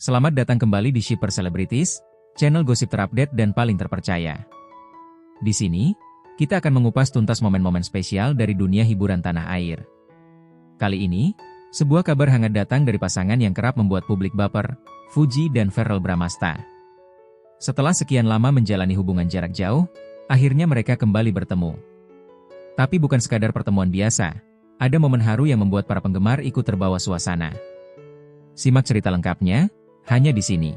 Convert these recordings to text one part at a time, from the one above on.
Selamat datang kembali di Shipper Celebrities, channel gosip terupdate dan paling terpercaya. Di sini, kita akan mengupas tuntas momen-momen spesial dari dunia hiburan tanah air. Kali ini, sebuah kabar hangat datang dari pasangan yang kerap membuat publik baper, Fuji dan Verrell Bramasta. Setelah sekian lama menjalani hubungan jarak jauh, akhirnya mereka kembali bertemu. Tapi bukan sekadar pertemuan biasa, ada momen haru yang membuat para penggemar ikut terbawa suasana. Simak cerita lengkapnya, hanya di sini.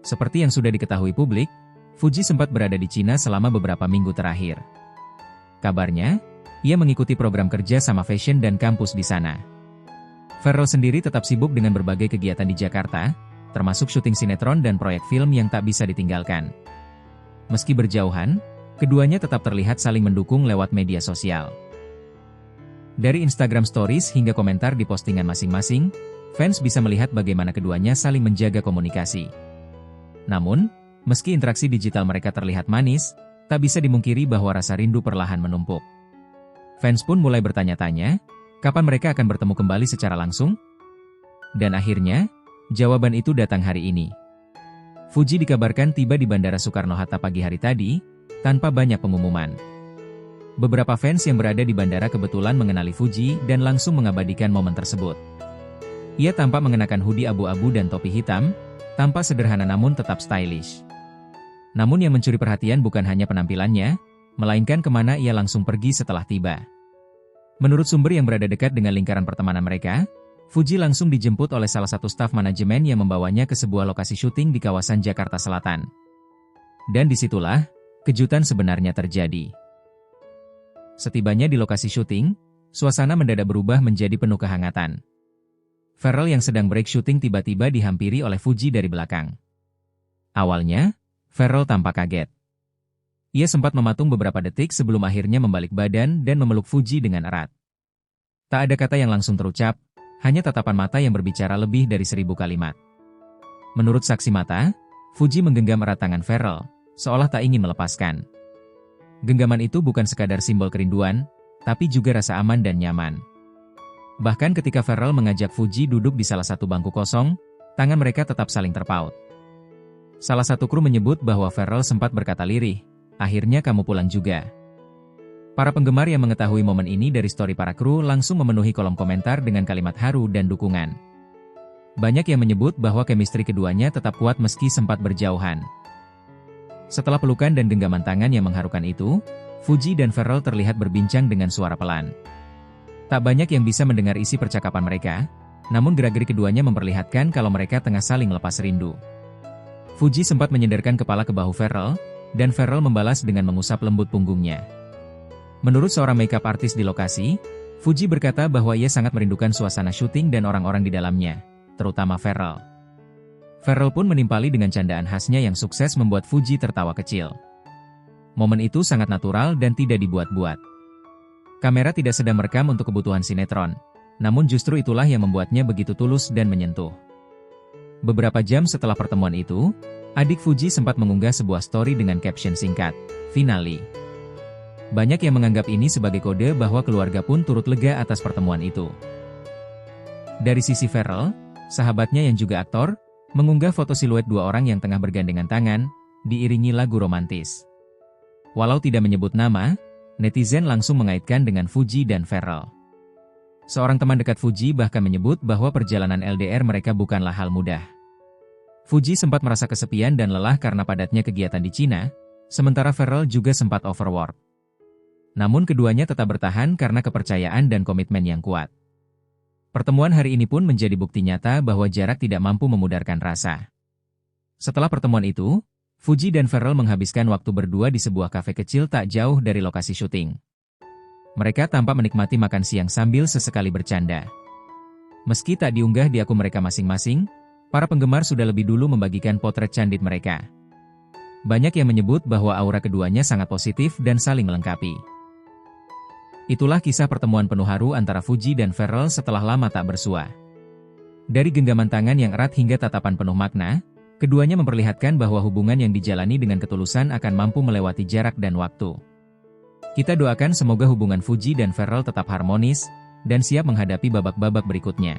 Seperti yang sudah diketahui publik, Fuji sempat berada di Cina selama beberapa minggu terakhir. Kabarnya, ia mengikuti program kerja sama fashion dan kampus di sana. Verrell sendiri tetap sibuk dengan berbagai kegiatan di Jakarta, termasuk syuting sinetron dan proyek film yang tak bisa ditinggalkan. Meski berjauhan, keduanya tetap terlihat saling mendukung lewat media sosial. Dari Instagram Stories hingga komentar di postingan masing-masing, fans bisa melihat bagaimana keduanya saling menjaga komunikasi. Namun, meski interaksi digital mereka terlihat manis, tak bisa dimungkiri bahwa rasa rindu perlahan menumpuk. Fans pun mulai bertanya-tanya, kapan mereka akan bertemu kembali secara langsung? Dan akhirnya, jawaban itu datang hari ini. Fuji dikabarkan tiba di Bandara Soekarno-Hatta pagi hari tadi, tanpa banyak pengumuman. Beberapa fans yang berada di bandara kebetulan mengenali Fuji dan langsung mengabadikan momen tersebut. Ia tampak mengenakan hoodie abu-abu dan topi hitam, tampak sederhana namun tetap stylish. Namun yang mencuri perhatian bukan hanya penampilannya, melainkan kemana ia langsung pergi setelah tiba. Menurut sumber yang berada dekat dengan lingkaran pertemanan mereka, Fuji langsung dijemput oleh salah satu staf manajemen yang membawanya ke sebuah lokasi syuting di kawasan Jakarta Selatan. Dan disitulah, kejutan sebenarnya terjadi. Setibanya di lokasi syuting, suasana mendadak berubah menjadi penuh kehangatan. Verrell yang sedang break syuting tiba-tiba dihampiri oleh Fuji dari belakang. Awalnya, Verrell tampak kaget. Ia sempat mematung beberapa detik sebelum akhirnya membalik badan dan memeluk Fuji dengan erat. Tak ada kata yang langsung terucap, hanya tatapan mata yang berbicara lebih dari 1000 kalimat. Menurut saksi mata, Fuji menggenggam erat tangan Verrell, seolah tak ingin melepaskan. Genggaman itu bukan sekadar simbol kerinduan, tapi juga rasa aman dan nyaman. Bahkan ketika Verrell mengajak Fuji duduk di salah satu bangku kosong, tangan mereka tetap saling terpaut. Salah satu kru menyebut bahwa Verrell sempat berkata lirih, "Akhirnya kamu pulang juga." Para penggemar yang mengetahui momen ini dari story para kru langsung memenuhi kolom komentar dengan kalimat haru dan dukungan. Banyak yang menyebut bahwa chemistry keduanya tetap kuat meski sempat berjauhan. Setelah pelukan dan genggaman tangan yang mengharukan itu, Fuji dan Verrell terlihat berbincang dengan suara pelan. Tak banyak yang bisa mendengar isi percakapan mereka, namun gerak-gerik keduanya memperlihatkan kalau mereka tengah saling lepas rindu. Fuji sempat menyenderkan kepala ke bahu Verrell, dan Verrell membalas dengan mengusap lembut punggungnya. Menurut seorang makeup artis di lokasi, Fuji berkata bahwa ia sangat merindukan suasana syuting dan orang-orang di dalamnya, terutama Verrell. Verrell pun menimpali dengan candaan khasnya yang sukses membuat Fuji tertawa kecil. Momen itu sangat natural dan tidak dibuat-buat. Kamera tidak sedang merekam untuk kebutuhan sinetron, namun justru itulah yang membuatnya begitu tulus dan menyentuh. Beberapa jam setelah pertemuan itu, adik Fuji sempat mengunggah sebuah story dengan caption singkat, "Finally." Banyak yang menganggap ini sebagai kode bahwa keluarga pun turut lega atas pertemuan itu. Dari sisi Verrell, sahabatnya yang juga aktor, mengunggah foto siluet dua orang yang tengah bergandengan tangan, diiringi lagu romantis. Walau tidak menyebut nama, netizen langsung mengaitkan dengan Fuji dan Verrell. Seorang teman dekat Fuji bahkan menyebut bahwa perjalanan LDR mereka bukanlah hal mudah. Fuji sempat merasa kesepian dan lelah karena padatnya kegiatan di Cina, sementara Verrell juga sempat overwork. Namun keduanya tetap bertahan karena kepercayaan dan komitmen yang kuat. Pertemuan hari ini pun menjadi bukti nyata bahwa jarak tidak mampu memudarkan rasa. Setelah pertemuan itu, Fuji dan Verrell menghabiskan waktu berdua di sebuah kafe kecil tak jauh dari lokasi syuting. Mereka tampak menikmati makan siang sambil sesekali bercanda. Meski tak diunggah di akun mereka masing-masing, para penggemar sudah lebih dulu membagikan potret candid mereka. Banyak yang menyebut bahwa aura keduanya sangat positif dan saling melengkapi. Itulah kisah pertemuan penuh haru antara Fuji dan Verrell setelah lama tak bersua. Dari genggaman tangan yang erat hingga tatapan penuh makna, keduanya memperlihatkan bahwa hubungan yang dijalani dengan ketulusan akan mampu melewati jarak dan waktu. Kita doakan semoga hubungan Fuji dan Verrell tetap harmonis, dan siap menghadapi babak-babak berikutnya.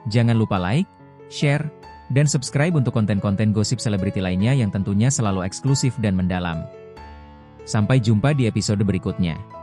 Jangan lupa like, share, Dan subscribe untuk konten-konten gosip selebriti lainnya yang tentunya selalu eksklusif dan mendalam. Sampai jumpa di episode berikutnya.